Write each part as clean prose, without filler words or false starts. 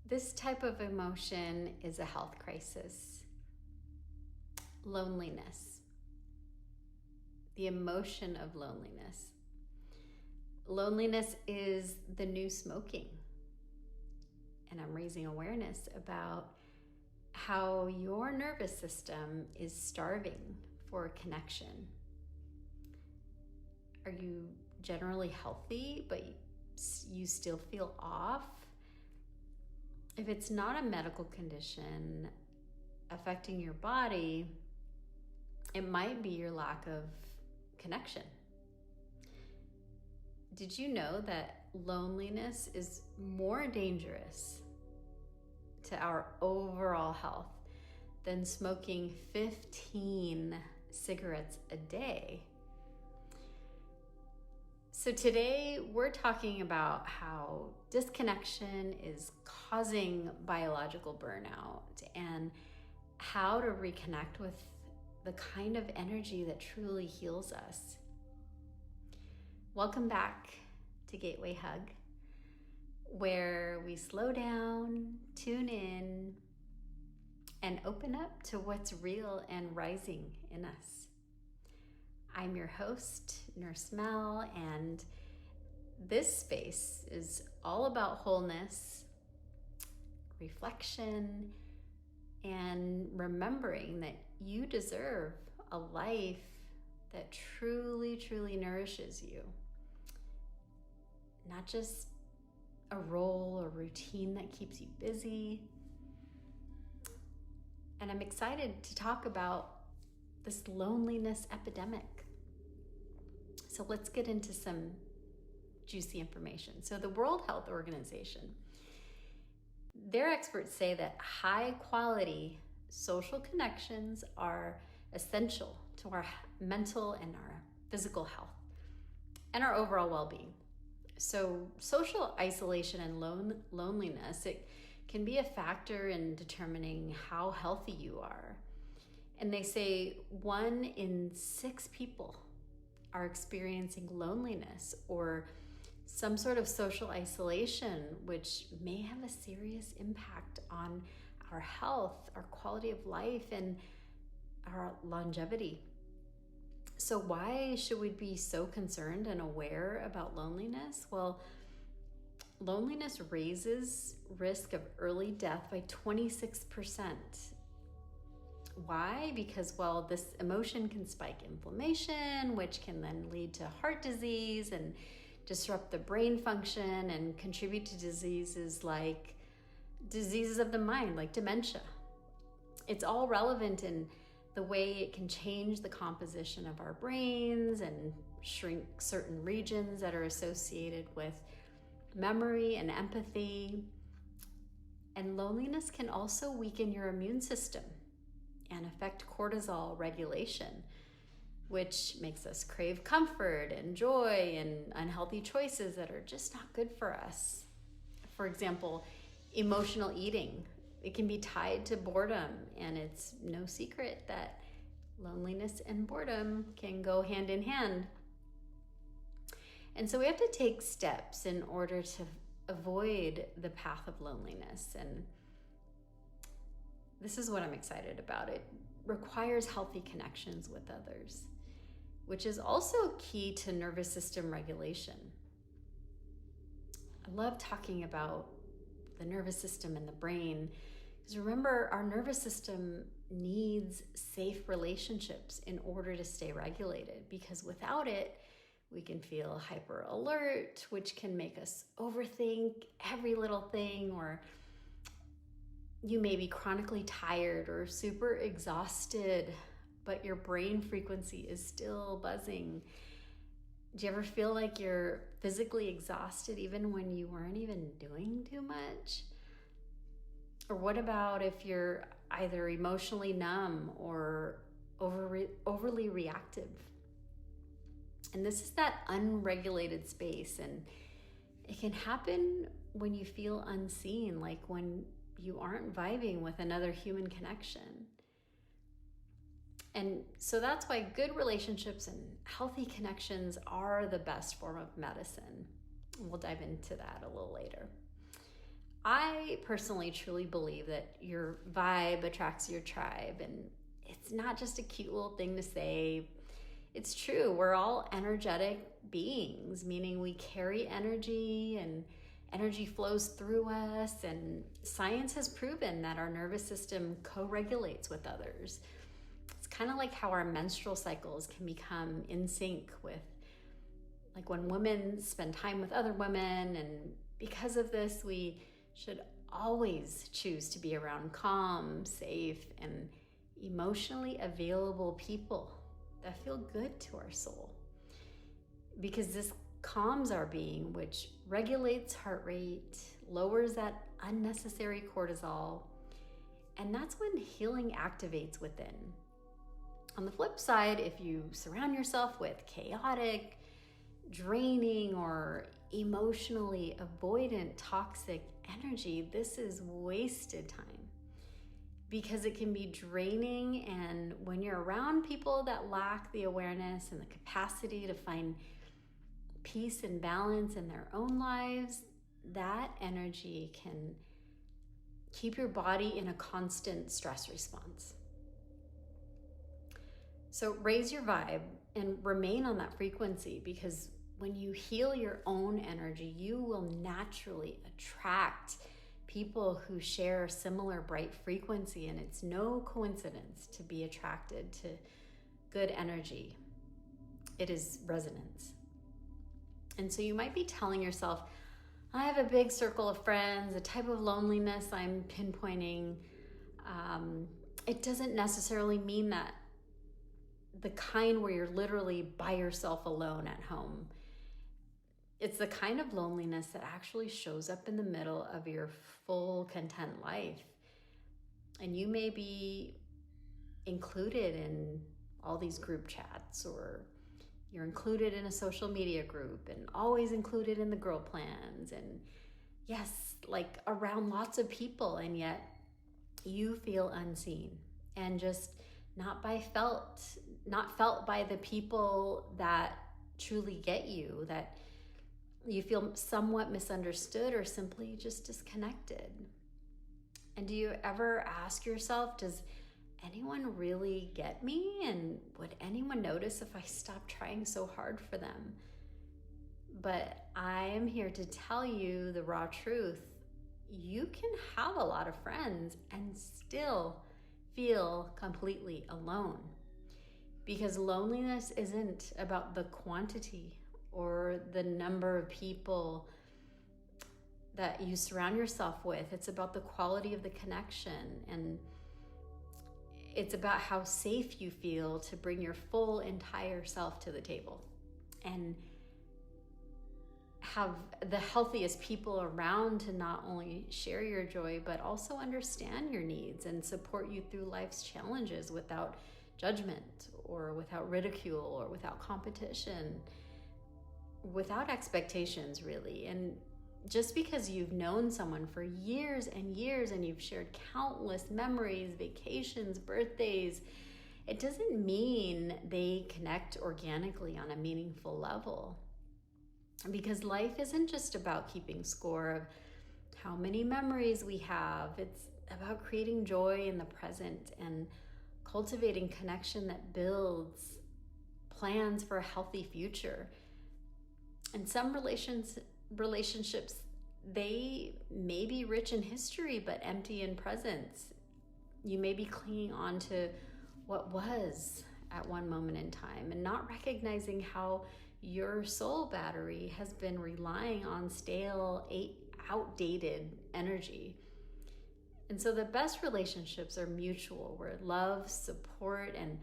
This type of emotion is a health crisis. Loneliness. The emotion of loneliness. Loneliness is the new smoking. And I'm raising awareness about how your nervous system is starving for connection. Are you generally healthy, but you still feel off? If it's not a medical condition affecting your body, it might be your lack of connection. Did you know that loneliness is more dangerous to our overall health than smoking 15 cigarettes a day? So today we're talking about how disconnection is causing biological burnout and how to reconnect with the kind of energy that truly heals us. Welcome back to Gateway Hug, where we slow down, tune in, and open up to what's real and rising in us. I'm your host, Nurse Mel, and this space is all about wholeness, reflection, and remembering that you deserve a life that truly, truly nourishes you. Not just a role or routine that keeps you busy. And I'm excited to talk about this loneliness epidemic. So let's get into some juicy information. So the World Health Organization, their experts say that high quality social connections are essential to our mental and our physical health and our overall well-being. So social isolation and loneliness, it can be a factor in determining how healthy you are. And they say 1 in 6 people are experiencing loneliness or some sort of social isolation, which may have a serious impact on our health, our quality of life, and our longevity. So why should we be so concerned and aware about loneliness? Well, loneliness raises risk of early death by 26%. Why? Because, this emotion can spike inflammation, which can then lead to heart disease and disrupt the brain function and contribute to diseases of the mind, like dementia. It's all relevant in the way it can change the composition of our brains and shrink certain regions that are associated with memory and empathy. And loneliness can also weaken your immune system and affect cortisol regulation, which makes us crave comfort and joy and unhealthy choices that are just not good for us. For example, emotional eating. It can be tied to boredom, and it's no secret that loneliness and boredom can go hand in hand. And so we have to take steps in order to avoid the path of loneliness. And this is what I'm excited about. It requires healthy connections with others, which is also key to nervous system regulation. I love talking about the nervous system and the brain, because remember, our nervous system needs safe relationships in order to stay regulated, because without it, we can feel hyper alert, which can make us overthink every little thing, or you may be chronically tired or super exhausted, but your brain frequency is still buzzing. Do you ever feel like you're physically exhausted even when you weren't even doing too much? Or what about if you're either emotionally numb or overly reactive? And this is that unregulated space, and it can happen when you feel unseen, like when you aren't vibing with another human connection. And so that's why good relationships and healthy connections are the best form of medicine. We'll dive into that a little later. I personally truly believe that your vibe attracts your tribe, and it's not just a cute little thing to say. It's true. We're all energetic beings, meaning we carry energy and energy flows through us. And science has proven that our nervous system co-regulates with others. It's kind of like how our menstrual cycles can become in sync with, like, when women spend time with other women. And because of this, we should always choose to be around calm, safe, and emotionally available people that feel good to our soul. Because this calms our being, which regulates heart rate, lowers that unnecessary cortisol, and that's when healing activates within. On the flip side, if you surround yourself with chaotic, draining, or emotionally avoidant toxic energy, this is wasted time, because it can be draining. And when you're around people that lack the awareness and the capacity to find peace and balance in their own lives, that energy can keep your body in a constant stress response. So raise your vibe and remain on that frequency, because when you heal your own energy, you will naturally attract people who share a similar bright frequency. And it's no coincidence to be attracted to good energy. It is resonance. And so you might be telling yourself, I have a big circle of friends, a type of loneliness I'm pinpointing. It doesn't necessarily mean that the kind where you're literally by yourself alone at home. It's the kind of loneliness that actually shows up in the middle of your full content life. And you may be included in all these group chats, or you're included in a social media group and always included in the girl plans. And yes, like around lots of people, and yet you feel unseen and just not felt by the people that truly get you, that you feel somewhat misunderstood or simply just disconnected. And do you ever ask yourself, does anyone really get me? And would anyone notice if I stopped trying so hard for them? But I am here to tell you the raw truth. You can have a lot of friends and still feel completely alone, because loneliness isn't about the quantity or the number of people that you surround yourself with. It's about the quality of the connection, and it's about how safe you feel to bring your full entire self to the table and have the healthiest people around to not only share your joy, but also understand your needs and support you through life's challenges without judgment or without ridicule or without competition, without expectations, really. And just because you've known someone for years and years and you've shared countless memories, vacations, birthdays, it doesn't mean they connect organically on a meaningful level. Because life isn't just about keeping score of how many memories we have. It's about creating joy in the present and cultivating connection that builds plans for a healthy future. And some relationships, they may be rich in history but empty in presence. You may be clinging on to what was at one moment in time and not recognizing how your soul battery has been relying on stale, outdated energy. And so the best relationships are mutual, where love, support, and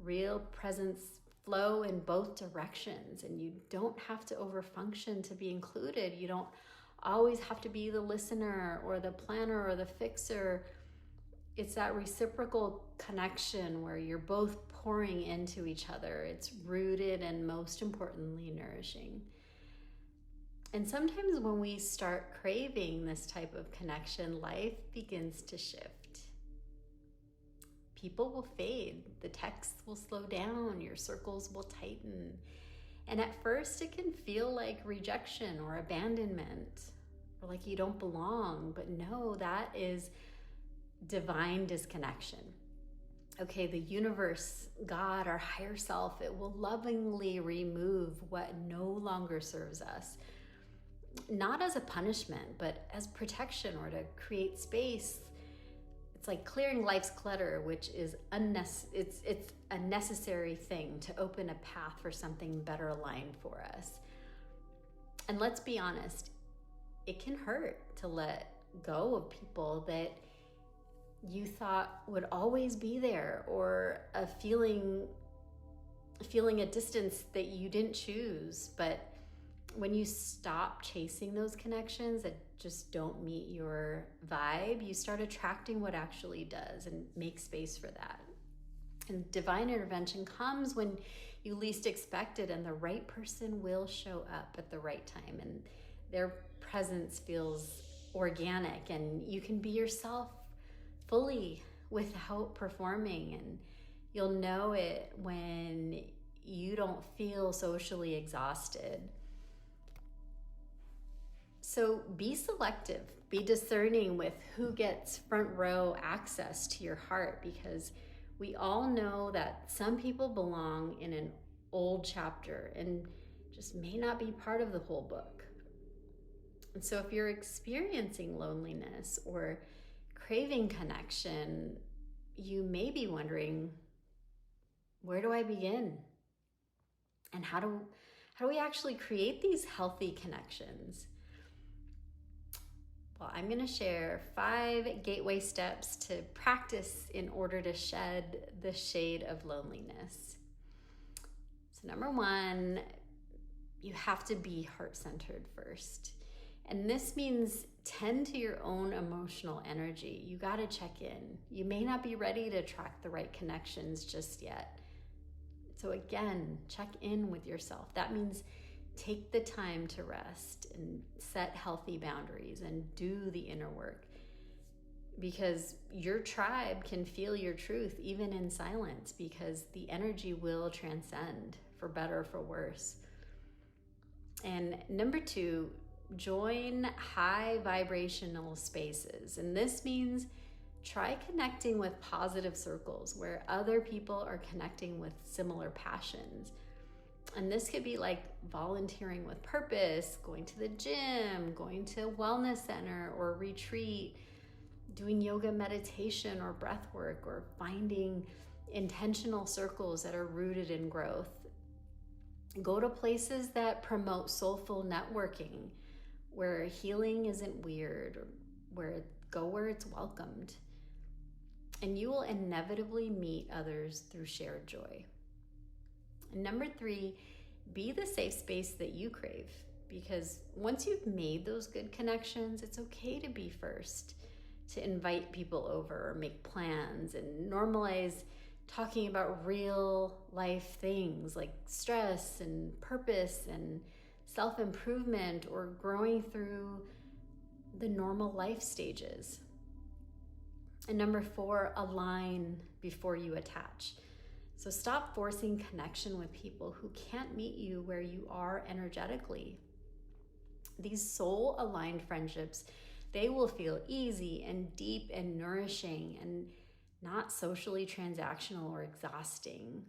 real presence flow in both directions. And you don't have to overfunction to be included. You don't always have to be the listener or the planner or the fixer. It's that reciprocal connection where you're both pouring into each other. It's rooted and, most importantly, nourishing. And sometimes when we start craving this type of connection, life begins to shift. People will fade, the texts will slow down, your circles will tighten. And at first it can feel like rejection or abandonment. or like you don't belong. But no, that is divine disconnection. Okay, the universe, God, our higher self, it will lovingly remove what no longer serves us. Not as a punishment, but as protection or to create space. It's like clearing life's clutter, which is it's a necessary thing to open a path for something better aligned for us. And let's be honest, it can hurt to let go of people that you thought would always be there, or a feeling a distance that you didn't choose. But when you stop chasing those connections that just don't meet your vibe, you start attracting what actually does, and make space for that. And divine intervention comes when you least expect it, and the right person will show up at the right time, and their presence feels organic, and you can be yourself fully without performing. And you'll know it when you don't feel socially exhausted. So be selective, be discerning with who gets front row access to your heart, because we all know that some people belong in an old chapter and just may not be part of the whole book. And so if you're experiencing loneliness or craving connection, you may be wondering, where do I begin? And how do we actually create these healthy connections? Well, I'm going to share 5 gateway steps to practice in order to shed the shade of loneliness. So number 1, you have to be heart-centered first. And this means tend to your own emotional energy. You got to check in. You may not be ready to attract the right connections just yet. So again, check in with yourself. That means take the time to rest and set healthy boundaries and do the inner work, because your tribe can feel your truth even in silence, because the energy will transcend, for better or for worse. And number 2, join high vibrational spaces. And this means try connecting with positive circles where other people are connecting with similar passions. And this could be like volunteering with purpose, going to the gym, going to a wellness center or retreat, doing yoga, meditation, or breath work, or finding intentional circles that are rooted in growth. Go to places that promote soulful networking, where healing isn't weird, or go where it's welcomed. And you will inevitably meet others through shared joy. And number 3, be the safe space that you crave, because once you've made those good connections, it's okay to be first, to invite people over, or make plans, and normalize talking about real life things like stress and purpose and self-improvement, or growing through the normal life stages. And number 4, align before you attach. So stop forcing connection with people who can't meet you where you are energetically. These soul-aligned friendships, they will feel easy and deep and nourishing, and not socially transactional or exhausting.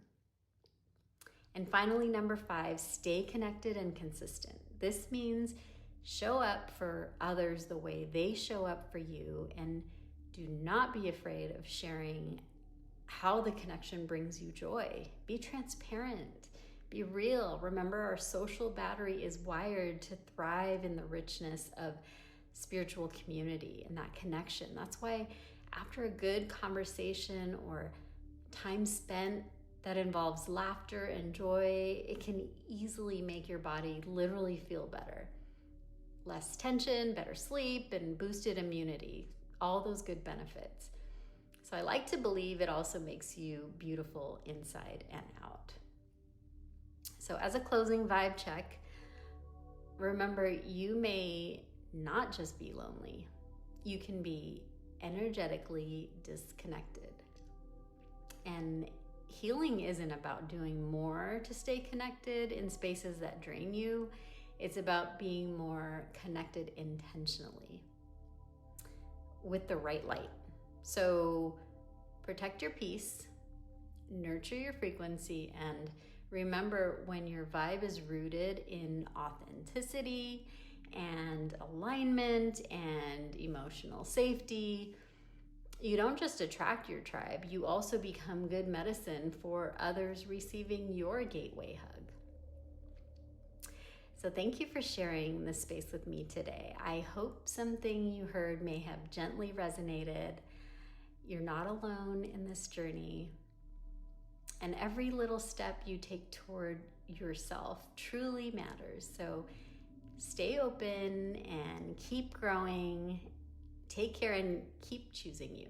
And finally, number 5, stay connected and consistent. This means show up for others the way they show up for you, and do not be afraid of sharing how the connection brings you joy. Be transparent, be real. Remember, our social battery is wired to thrive in the richness of spiritual community and that connection. That's why after a good conversation or time spent that involves laughter and joy, it can easily make your body literally feel better. Less tension, better sleep, and boosted immunity. All those good benefits. So I like to believe it also makes you beautiful inside and out. So as a closing vibe check, remember, you may not just be lonely. You can be energetically disconnected. And healing isn't about doing more to stay connected in spaces that drain you. It's about being more connected intentionally with the right light. So protect your peace, nurture your frequency, and remember, when your vibe is rooted in authenticity and alignment and emotional safety, you don't just attract your tribe, you also become good medicine for others receiving your gateway hug. So thank you for sharing this space with me today. I hope something you heard may have gently resonated. You're not alone in this journey. And every little step you take toward yourself truly matters. So stay open and keep growing. Take care and keep choosing you.